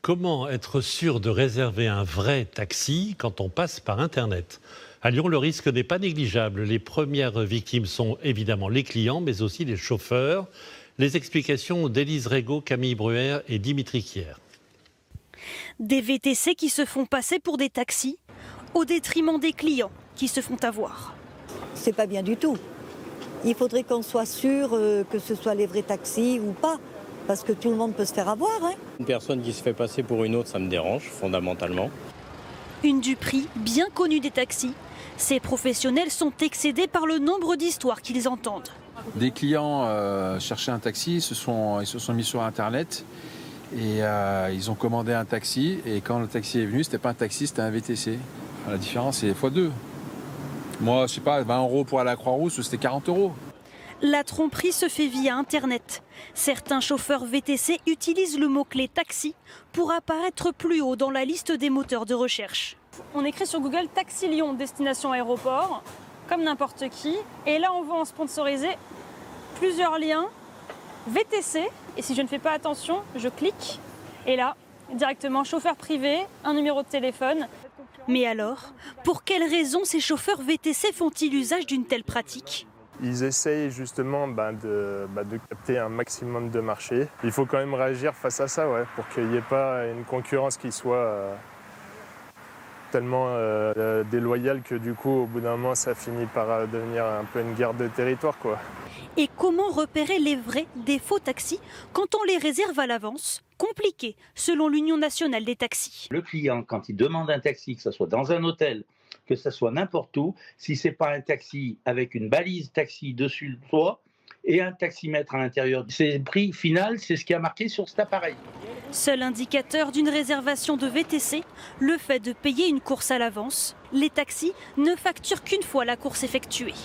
Comment être sûr de réserver un vrai taxi quand on passe par Internet? À Lyon, le risque n'est pas négligeable. Les premières victimes sont évidemment les clients, mais aussi les chauffeurs. Les explications d'Élise Régaud, Camille Bruer et Dimitri Kier. Des VTC qui se font passer pour des taxis, au détriment des clients qui se font avoir. C'est pas bien du tout. Il faudrait qu'on soit sûr que ce soit les vrais taxis ou pas, parce que tout le monde peut se faire avoir. Une personne qui se fait passer pour une autre, ça me dérange fondamentalement. Une duperie bien connue des taxis. Ces professionnels sont excédés par le nombre d'histoires qu'ils entendent. Des clients cherchaient un taxi, ils se sont mis sur Internet et ils ont commandé un taxi. Et quand le taxi est venu, c'était pas un taxi, c'était un VTC. La différence, c'est x2. Moi, je sais pas, 20 € pour aller à la Croix-Rousse, c'était 40 €. La tromperie se fait via Internet. Certains chauffeurs VTC utilisent le mot-clé taxi pour apparaître plus haut dans la liste des moteurs de recherche. On écrit sur Google Taxi Lyon, destination aéroport, comme n'importe qui. Et là, on voit en sponsorisé plusieurs liens VTC. Et si je ne fais pas attention, je clique. Et là, directement chauffeur privé, un numéro de téléphone. Mais alors, pour quelles raisons ces chauffeurs VTC font-ils usage d'une telle pratique ? Ils essayent justement de capter un maximum de marché. Il faut quand même réagir face à ça, pour qu'il n'y ait pas une concurrence qui soit tellement déloyale que du coup, au bout d'un moment, ça finit par devenir un peu une guerre de territoire, Et comment repérer les vrais des faux taxis quand on les réserve à l'avance ? Compliqué, selon l'Union nationale des taxis. Le client, quand il demande un taxi, que ce soit dans un hôtel, que ce soit n'importe où, si ce n'est pas un taxi avec une balise taxi dessus le toit et un taximètre à l'intérieur, c'est le prix final, c'est ce qui a marqué sur cet appareil. Seul indicateur d'une réservation de VTC, le fait de payer une course à l'avance. Les taxis ne facturent qu'une fois la course effectuée.